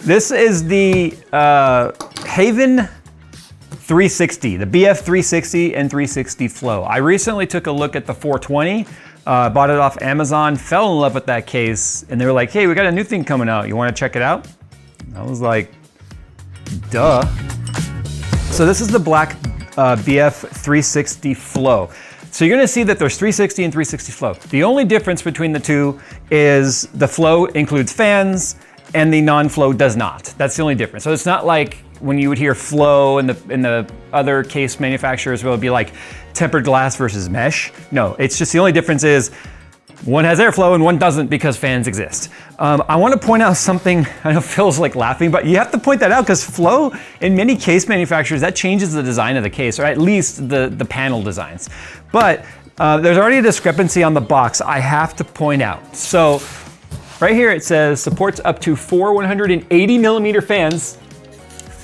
This is the Haven 360, the BF 360 and 360 flow. I recently took a look at the 420, bought it off Amazon, fell in love with that case, and they were like, hey, we got a new thing coming out. You want to check it out? I was like, duh. So this is the black BF 360 flow. So you're gonna see that there's 360 and 360 flow. The only difference between the two is the flow includes fans and the non-flow does not. That's the only difference. So it's not like when you would hear flow in the other case manufacturers where it would be like tempered glass versus mesh. No, it's just the only difference is one has airflow and one doesn't because fans exist. I want to point out something, I know Phil's like laughing, but you have to point that out because flow in many case manufacturers, that changes the design of the case, or at least the panel designs. But there's already a discrepancy on the box I have to point out. So right here it says supports up to 4 180 millimeter fans.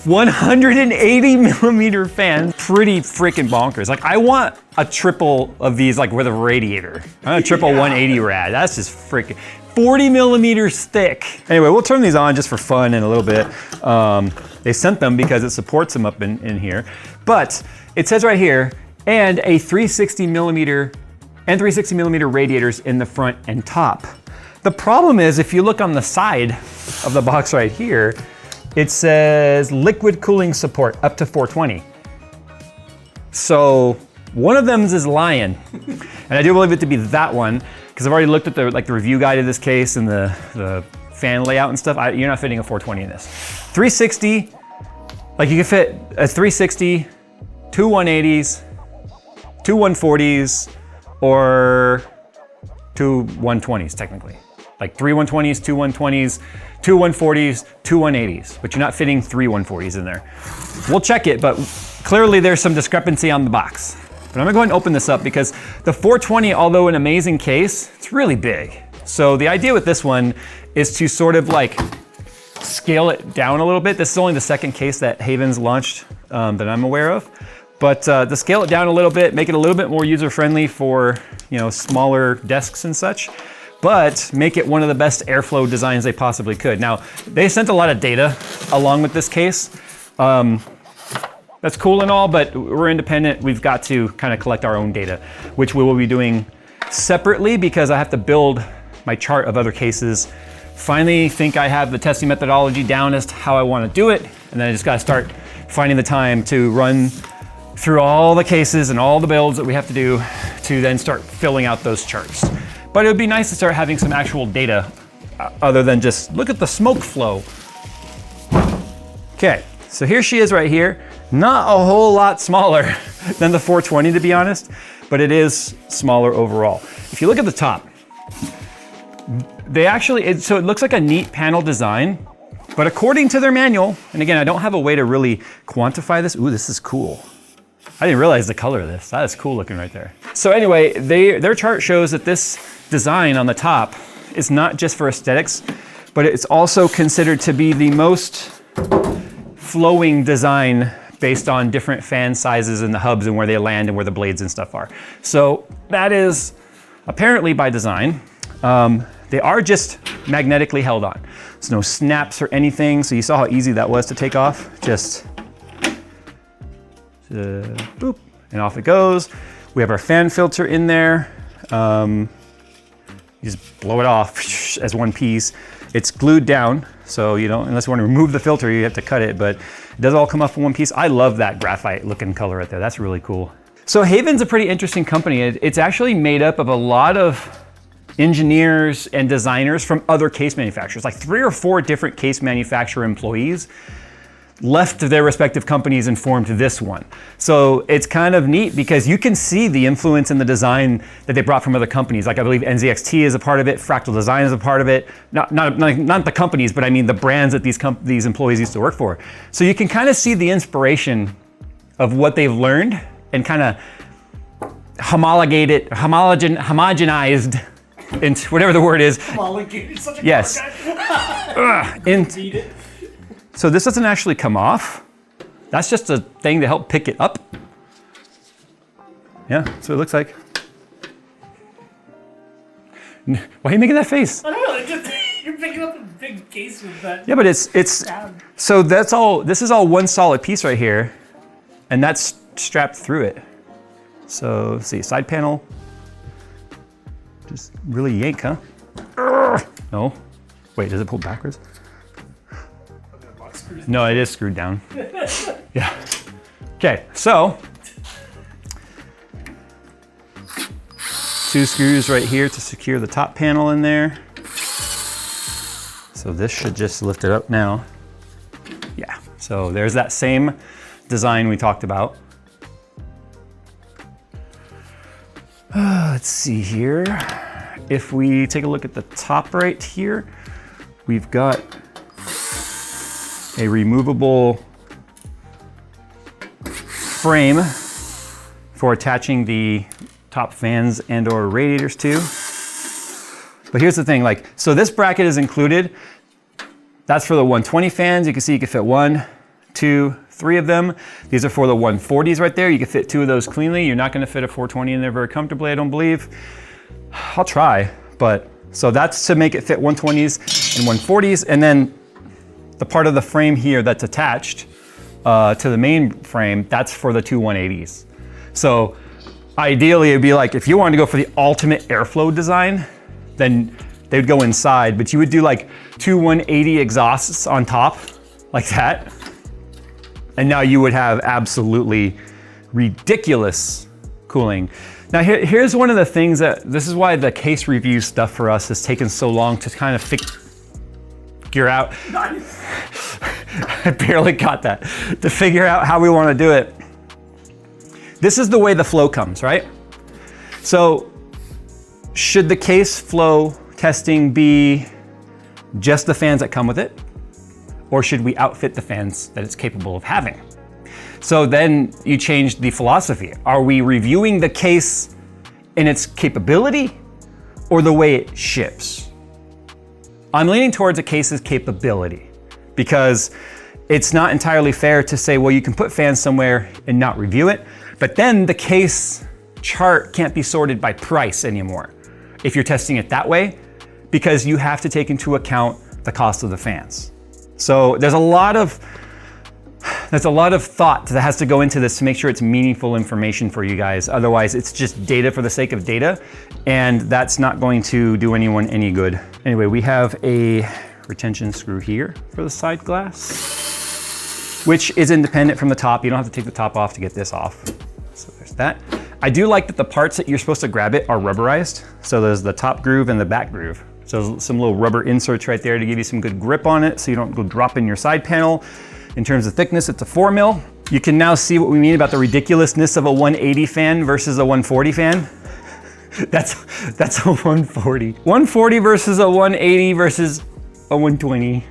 180 millimeter fans, pretty freaking bonkers. Like I want a triple of these like with a radiator. I want a triple 180 rad, that's just freaking 40 millimeters thick. Anyway, we'll turn these on just for fun in a little bit. They sent them because it supports them up in here. But it says right here, and a 360 millimeter and 360 millimeter radiators in the front and top. The problem is if you look on the side of the box right here, it says liquid cooling support up to 420. So one of them is lying. And I do believe it to be that one, because I've already looked at the review guide of this case and the fan layout and stuff. You're not fitting a 420 in this. 360, like you can fit a 360, two 180s, two 140s, or two 120s technically. Like 3 120s, two 120s, two 140s, two 180s, but you're not fitting 3 140s in there. We'll check it, but clearly there's some discrepancy on the box. But I'm gonna go ahead and open this up because the 420, although an amazing case, it's really big. So the idea with this one is to sort of like scale it down a little bit. This is only the second case that Haven's launched that I'm aware of. But to scale it down a little bit, make it a little bit more user-friendly for smaller desks and such, but make it one of the best airflow designs they possibly could. Now, they sent a lot of data along with this case. That's cool and all, but we're independent. We've got to kind of collect our own data, which we will be doing separately because I have to build my chart of other cases. Finally think I have the testing methodology down as to how I want to do it, and then I just got to start finding the time to run through all the cases and all the builds that we have to do to then start filling out those charts. But it would be nice to start having some actual data other than just look at the smoke flow. Okay, so here she is right here. Not a whole lot smaller than the 420 to be honest, but it is smaller overall. If you look at the top, they actually, so it looks like a neat panel design, but according to their manual, and again, I don't have a way to really quantify this. Ooh, this is cool. I didn't realize the color of this. That is cool looking right there. So anyway, their chart shows that this design on the top is not just for aesthetics, but it's also considered to be the most flowing design based on different fan sizes and the hubs and where they land and where the blades and stuff are. So that is apparently by design. They are just magnetically held on. There's no snaps or anything. So you saw how easy that was to take off. Just boop, and off it goes. We have our fan filter in there. You just blow it off as one piece. It's glued down, so you don't, unless you want to remove the filter, you have to cut it, but it does all come off in one piece. I love that graphite looking color right there. That's really cool. So Haven's a pretty interesting company. It's actually made up of a lot of engineers and designers from other case manufacturers, like 3 or 4 different case manufacturer employees left their respective companies and formed this one. So it's kind of neat because you can see the influence in the design that they brought from other companies. Like I believe NZXT is a part of it, Fractal Design is a part of it. Not the companies, but I mean the brands that these employees used to work for. So you can kind of see the inspiration of what they've learned and kind of homogenized into whatever the word is. Homologated, such a yes. So this doesn't actually come off. That's just a thing to help pick it up. Yeah, that's what it looks like. Why are you making that face? I don't know, you're picking up big case with that. Yeah, but it's so that's all. This is all one solid piece right here, and that's strapped through it. So let's see, side panel. Just really yank, huh? No. Wait, does it pull backwards? No, it is screwed down. Yeah. Okay, so 2 screws right here to secure the top panel in there. So this should just lift it up now. Yeah, so there's that same design we talked about. Let's see here. If we take a look at the top right here, we've got a removable frame for attaching the top fans and or radiators to. But here's the thing, like, so this bracket is included. That's for the 120 fans. You can see you can fit 1, 2, 3 of them. These are for the 140s right there. You can fit 2 of those cleanly. You're not gonna fit a 420 in there very comfortably, I don't believe. I'll try, but so that's to make it fit 120s and 140s. And then the part of the frame here that's attached to the main frame, that's for the 2 180s. So ideally it'd be like, if you wanted to go for the ultimate airflow design, then they would go inside, but you would do like 2 180 exhausts on top, like that. And now you would have absolutely ridiculous cooling. Now here's one of the things this is why the case review stuff for us has taken so long to kind of figure out. I barely got that. To figure out how we want to do it. This is the way the flow comes, right? So should the case flow testing be just the fans that come with it? Or should we outfit the fans that it's capable of having? So then you change the philosophy. Are we reviewing the case in its capability or the way it ships? I'm leaning towards a case's capability because it's not entirely fair to say, well, you can put fans somewhere and not review it, but then the case chart can't be sorted by price anymore if you're testing it that way, because you have to take into account the cost of the fans. So there's a lot of thought that has to go into this to make sure it's meaningful information for you guys. Otherwise, it's just data for the sake of data, and that's not going to do anyone any good. Anyway, we have a retention screw here for the side glass, which is independent from the top. You don't have to take the top off to get this off. So there's that. I do like that the parts that you're supposed to grab it are rubberized. So there's the top groove and the back groove. So some little rubber inserts right there to give you some good grip on it so you don't go dropping your side panel. In terms of thickness, it's a 4 mil. You can now see what we mean about the ridiculousness of a 180 fan versus a 140 fan. That's a 140. 140 versus a 180 versus a 120.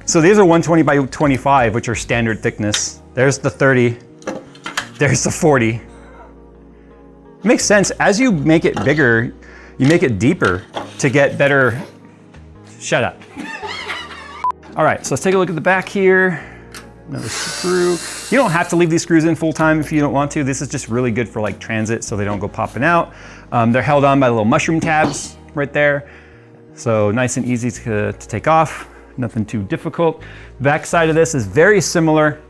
So these are 120 by 25, which are standard thickness. There's the 30, there's the 40. Makes sense, as you make it bigger, you make it deeper to get better, shut up. All right, so let's take a look at the back here. Another screw. You don't have to leave these screws in full time if you don't want to. This is just really good for like transit so they don't go popping out. They're held on by little mushroom tabs right there. So nice and easy to take off, nothing too difficult. Back side of this is very similar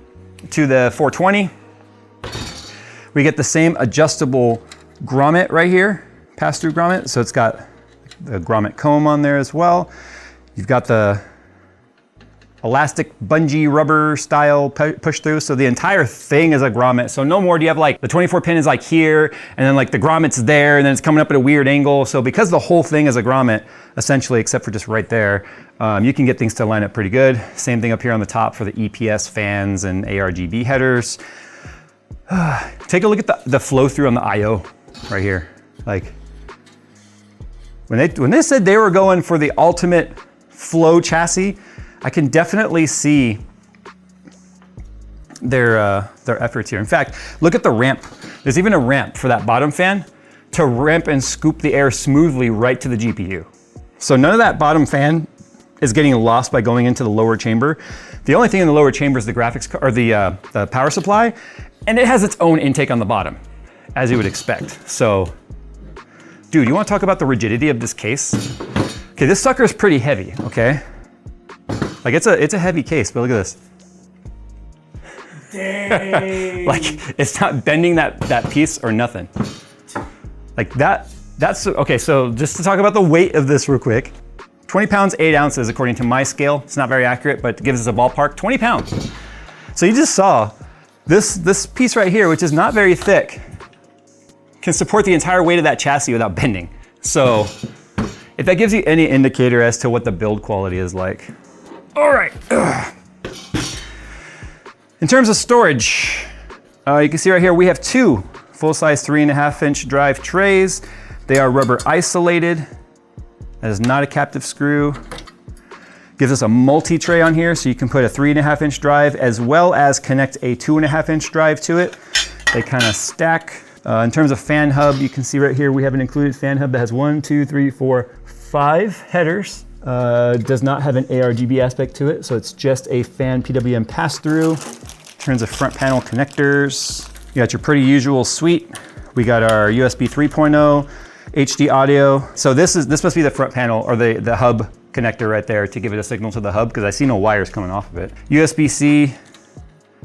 to the 420. We get the same adjustable grommet right here, pass-through grommet. So it's got the grommet comb on there as well. You've got the elastic bungee rubber style push through. So the entire thing is a grommet. So no more do you have like the 24 pin is like here and then like the grommet's there and then it's coming up at a weird angle. So because the whole thing is a grommet, essentially, except for just right there, you can get things to line up pretty good. Same thing up here on the top for the EPS fans and ARGB headers. Take a look at the flow through on the IO right here. Like when they said they were going for the ultimate flow chassis, I can definitely see their efforts here. In fact, look at the ramp. There's even a ramp for that bottom fan to ramp and scoop the air smoothly right to the GPU. So none of that bottom fan is getting lost by going into the lower chamber. The only thing in the lower chamber is the graphics or the power supply, and it has its own intake on the bottom, as you would expect. So, dude, you want to talk about the rigidity of this case? Okay, this sucker is pretty heavy, okay? Like it's a heavy case, but look at this. Dang. Like it's not bending that piece or nothing. Like that's, okay, so just to talk about the weight of this real quick. 20 pounds, 8 ounces, according to my scale. It's not very accurate, but it gives us a ballpark, 20 pounds. So you just saw this piece right here, which is not very thick, can support the entire weight of that chassis without bending. So if that gives you any indicator as to what the build quality is like. All right. In terms of storage, you can see right here, we have 2 full-size 3.5-inch drive trays. They are rubber isolated. That is not a captive screw. Gives us a multi-tray on here, so you can put a 3.5-inch drive as well as connect a 2.5-inch drive to it. They kind of stack. In terms of fan hub, you can see right here we have an included fan hub that has 1, 2, 3, 4, 5 headers. Does not have an ARGB aspect to it, so it's just a fan PWM pass-through. In terms of front panel connectors, you got your pretty usual suite. We got our USB 3.0, HD audio. So this must be the front panel or the hub connector right there to give it a signal to the hub, because I see no wires coming off of it. USB-C,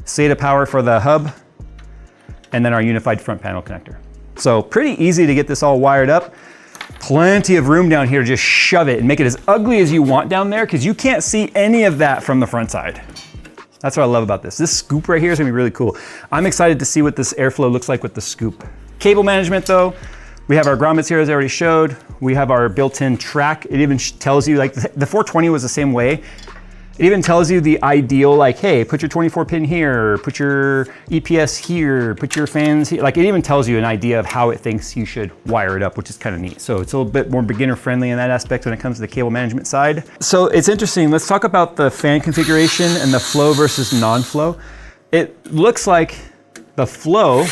SATA power for the hub, and then our unified front panel connector. So pretty easy to get this all wired up. Plenty of room down here to just shove it and make it as ugly as you want down there, because you can't see any of that from the front side. That's what I love about this. This scoop right here is gonna be really cool. I'm excited to see what this airflow looks like with the scoop. Cable management though, we have our grommets here as I already showed. We have our built-in track. It even tells you, like the 420 was the same way. It even tells you the ideal, like, hey, put your 24 pin here, put your EPS here, put your fans here. Like it even tells you an idea of how it thinks you should wire it up, which is kind of neat. So it's a little bit more beginner friendly in that aspect when it comes to the cable management side. So it's interesting. Let's talk about the fan configuration and the flow versus non-flow. It looks like the flow,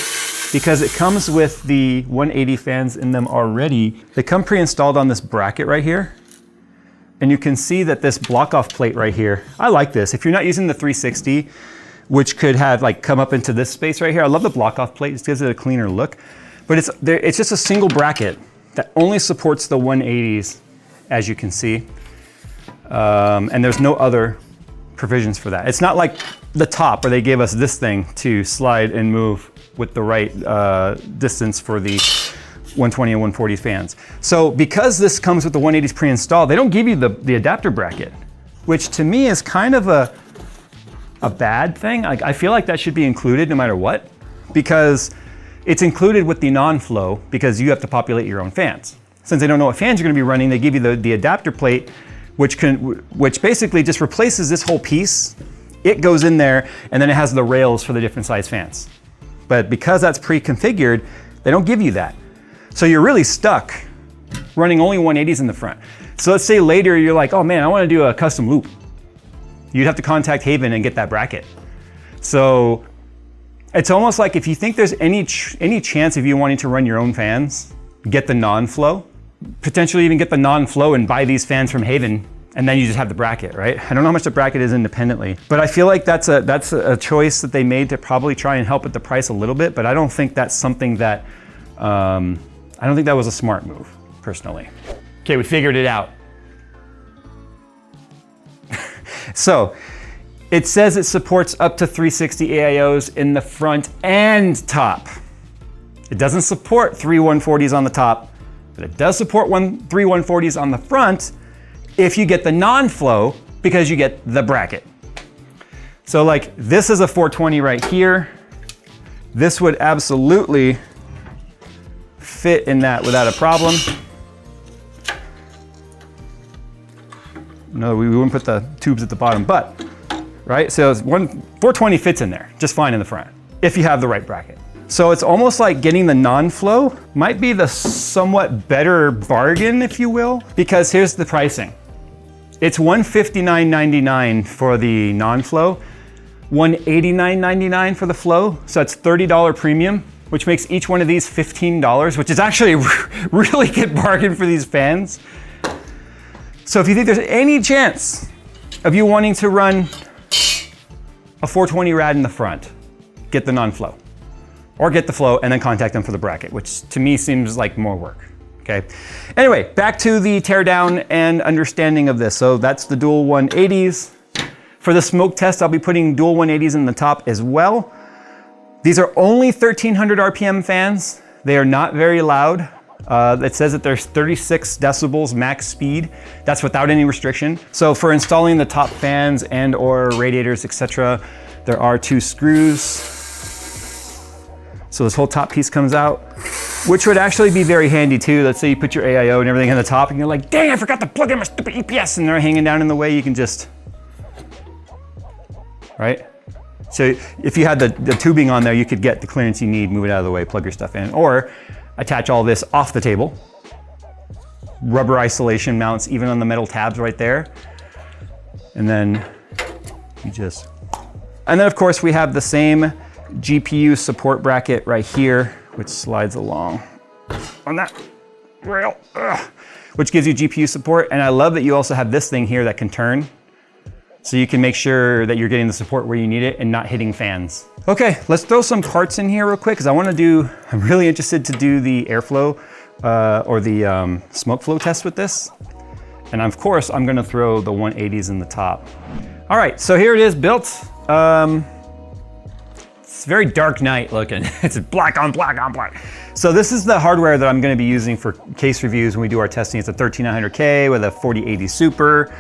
because it comes with the 180 fans in them already, they come pre-installed on this bracket right here. And you can see that this block off plate right here, I like this. If you're not using the 360, which could have like come up into this space right here, I love the block off plate, it gives it a cleaner look. But it's just a single bracket that only supports the 180s, as you can see. And there's no other provisions for that. It's not like the top where they gave us this thing to slide and move with the right distance for the 120 and 140 fans. So because this comes with the 180s pre-installed, they don't give you the adapter bracket, which to me is kind of a bad thing. I feel like that should be included no matter what, because it's included with the non-flow because you have to populate your own fans. Since they don't know what fans you're gonna be running, they give you the adapter plate, which basically just replaces this whole piece. It goes in there and then it has the rails for the different size fans. But because that's pre-configured, they don't give you that. So you're really stuck running only 180s in the front. So let's say later you're like, oh man, I want to do a custom loop. You'd have to contact Haven and get that bracket. So it's almost like if you think there's any chance of you wanting to run your own fans, get the non-flow, potentially even get the non-flow and buy these fans from Haven, and then you just have the bracket, right? I don't know how much the bracket is independently, but I feel like that's a choice that they made to probably try and help with the price a little bit, but I don't think that's something that, I don't think that was a smart move, personally. Okay, we figured it out. So, it says it supports up to 360 AIOs in the front and top. It doesn't support 3 140s on the top, but it does support 3 140s on the front if you get the non-flow, because you get the bracket. So like, this is a 420 right here. This would absolutely fit in that without a problem. No, we wouldn't put the tubes at the bottom, but, right? So 420 fits in there just fine in the front, if you have the right bracket. So it's almost like getting the non-flow might be the somewhat better bargain, if you will, because here's the pricing. It's $159.99 for the non-flow, $189.99 for the flow, so that's $30 premium, which makes each one of these $15, which is actually a really good bargain for these fans. So if you think there's any chance of you wanting to run a 420 rad in the front, get the non-flow. Or get the flow and then contact them for the bracket, which to me seems like more work. okay? Anyway, back to the teardown and understanding of this. So that's the dual 180s. For the smoke test, I'll be putting dual 180s in the top as well. These are only 1300 RPM fans. They are not very loud. It says that there's 36 decibels max speed. That's without any restriction. So for installing the top fans and or radiators, etc., there are 2 screws. So this whole top piece comes out, which would actually be very handy too. Let's say you put your AIO and everything on the top and you're like, dang, I forgot to plug in my stupid EPS, and they're hanging down in the way. You can just, right? So if you had the tubing on there, you could get the clearance you need, move it out of the way, plug your stuff in, or attach all this off the table. Rubber isolation mounts even on the metal tabs right there. And then you just, and then of course we have the same GPU support bracket right here, which slides along on that rail, which gives you GPU support. And I love that you also have this thing here that can turn, so you can make sure that you're getting the support where you need it and not hitting fans. Okay, let's throw some parts in here real quick, because I'm really interested to do the airflow or the smoke flow test with this. And of course, I'm gonna throw the 180s in the top. All right, so here it is built. It's very dark night looking. It's black on black on black. So this is the hardware that I'm gonna be using for case reviews when we do our testing. It's a 13900K with a 4080 Super.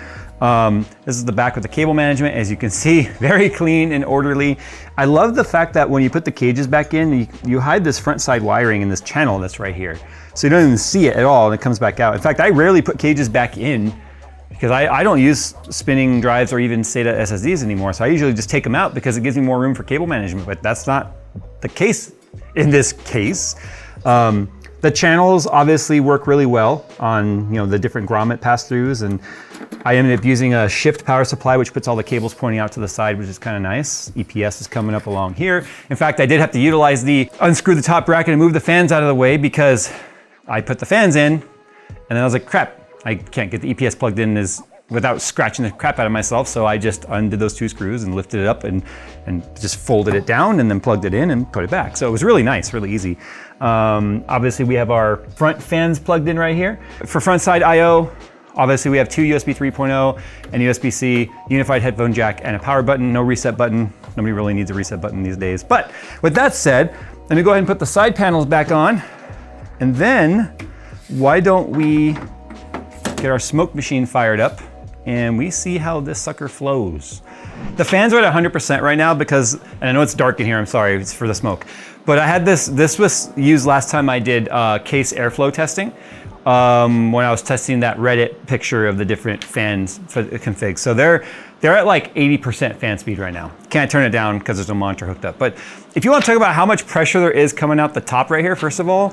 This is the back with the cable management. As you can see, very clean and orderly. I love the fact that when you put the cages back in, you hide this front side wiring in this channel that's right here. So you don't even see it at all, and it comes back out. In fact, I rarely put cages back in because I don't use spinning drives or even SATA SSDs anymore. So I usually just take them out because it gives me more room for cable management, but that's not the case in this case. The channels obviously work really well on the different grommet pass-throughs, and I ended up using a shift power supply, which puts all the cables pointing out to the side, which is kind of nice. EPS is coming up along here. In fact, I did have to utilize unscrew the top bracket and move the fans out of the way because I put the fans in, and then I was like, crap, I can't get the EPS plugged in without scratching the crap out of myself. So I just undid those 2 screws and lifted it up and just folded it down and then plugged it in and put it back. So it was really nice, really easy. Obviously we have our front fans plugged in right here. For front side IO, obviously we have 2 USB 3.0 and USB-C, unified headphone jack, and a power button, no reset button. Nobody really needs a reset button these days. But with that said, let me go ahead and put the side panels back on. And then why don't we get our smoke machine fired up and we see how this sucker flows. The fans are at 100% right now because, and I know it's dark in here, I'm sorry, it's for the smoke. But I had this was used last time I did case airflow testing when I was testing that Reddit picture of the different fans for the config. So they're at like 80% fan speed right now. Can't turn it down because there's no monitor hooked up. But if you want to talk about how much pressure there is coming out the top right here, first of all.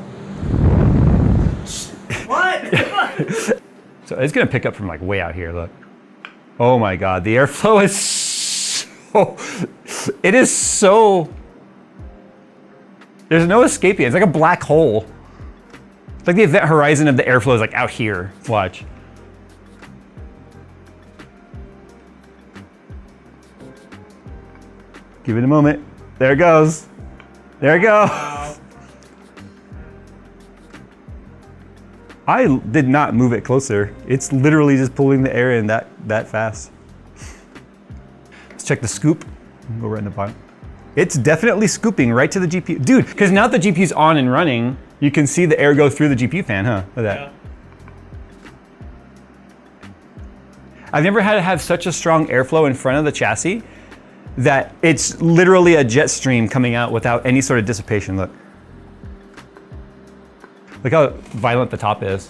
What? So it's gonna pick up from like way out here, look. Oh my God, the airflow is so, there's no escaping it. It's like a black hole. It's like the event horizon of the airflow is like out here, watch. Give it a moment. There it goes. There it goes. Wow. I did not move it closer. It's literally just pulling the air in that fast. Let's check the scoop. Go right in the bottom. It's definitely scooping right to the GPU. Dude, because now that the GPU's on and running, you can see the air go through the GPU fan, huh? Look at that. Yeah. I've never had to have such a strong airflow in front of the chassis that it's literally a jet stream coming out without any sort of dissipation. Look. Look how violent the top is.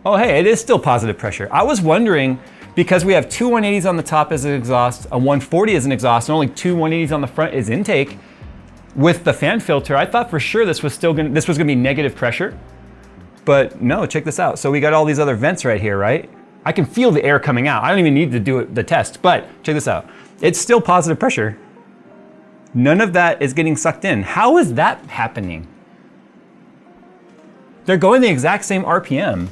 Oh, hey, it is still positive pressure. I was wondering, because we have 2 180s on the top as an exhaust, a 140 as an exhaust, and only 2 180s on the front as intake, with the fan filter, I thought for sure this was gonna be negative pressure. But no, check this out. So we got all these other vents right here, right? I can feel the air coming out. I don't even need to do the test, but check this out. It's still positive pressure. None of that is getting sucked in. How is that happening? They're going the exact same RPM.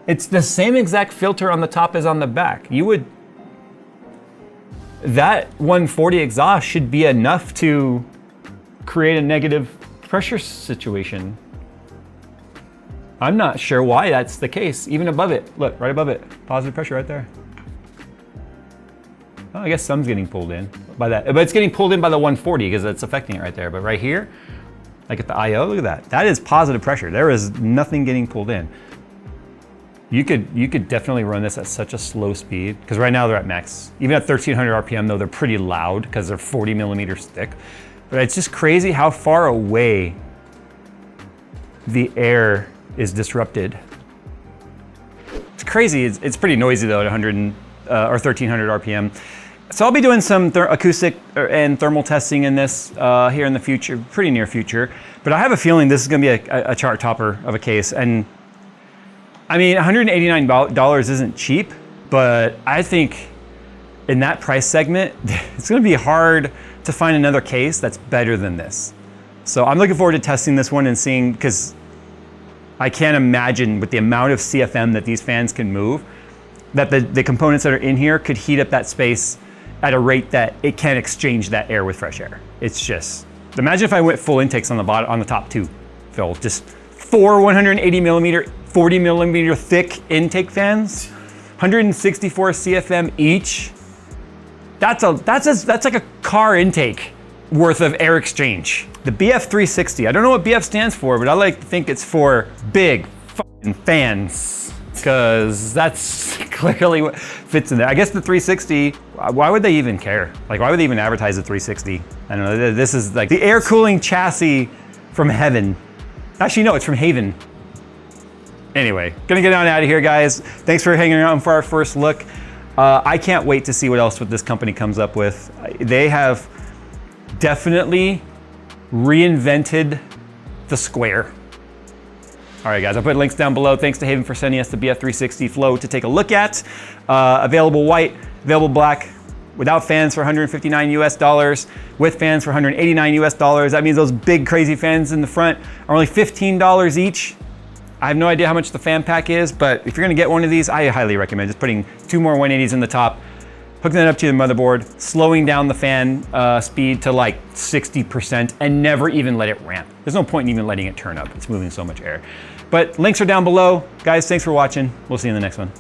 It's the same exact filter on the top as on the back. That 140 exhaust should be enough to create a negative pressure situation. I'm not sure why that's the case. Even above it, look, right above it, positive pressure right there. Oh, I guess some's getting pulled in by that, but it's getting pulled in by the 140 because it's affecting it right there. But right here, like at the IO, look at that. That is positive pressure. There is nothing getting pulled in. You could definitely run this at such a slow speed because right now they're at max. Even at 1300 RPM though, they're pretty loud because they're 40 millimeters thick. But it's just crazy how far away the air is disrupted. It's crazy. It's pretty noisy though at 100 or 1300 RPM. So I'll be doing some acoustic and thermal testing in this here in the future, pretty near future. But I have a feeling this is going to be a chart topper of a case. And I mean, $189 isn't cheap, but I think in that price segment, it's going to be hard to find another case that's better than this. So I'm looking forward to testing this one and seeing, because I can't imagine with the amount of CFM that these fans can move, that the components that are in here could heat up that space at a rate that it can't exchange that air with fresh air. It's just, imagine if I went full intakes on the bottom, on the top two, Phil, just 4 180 millimeter, 40 millimeter thick intake fans, 164 CFM each. That's like a car intake worth of air exchange. The BF360, I don't know what BF stands for, but I like to think it's for big fucking fans, because that's clearly what fits in there. I guess the 360, why would they even care? Like, why would they even advertise the 360? I don't know, this is like the air cooling chassis from heaven. Actually, no, it's from Haven. Anyway, gonna get on out of here, guys. Thanks for hanging around for our first look. I can't wait to see what else this company comes up with. They have definitely reinvented the square. All right, guys, I'll put links down below. Thanks to Haven for sending us the BF360 Flow to take a look at. Available white, available black, without fans for 159 US dollars, with fans for 189 US dollars. That means those big crazy fans in the front are only $15 each. I have no idea how much the fan pack is, but if you're gonna get one of these, I highly recommend just putting 2 more 180s in the top, hooking it up to the motherboard, slowing down the fan speed to like 60% and never even let it ramp. There's no point in even letting it turn up. It's moving so much air. But links are down below. Guys, thanks for watching. We'll see you in the next one.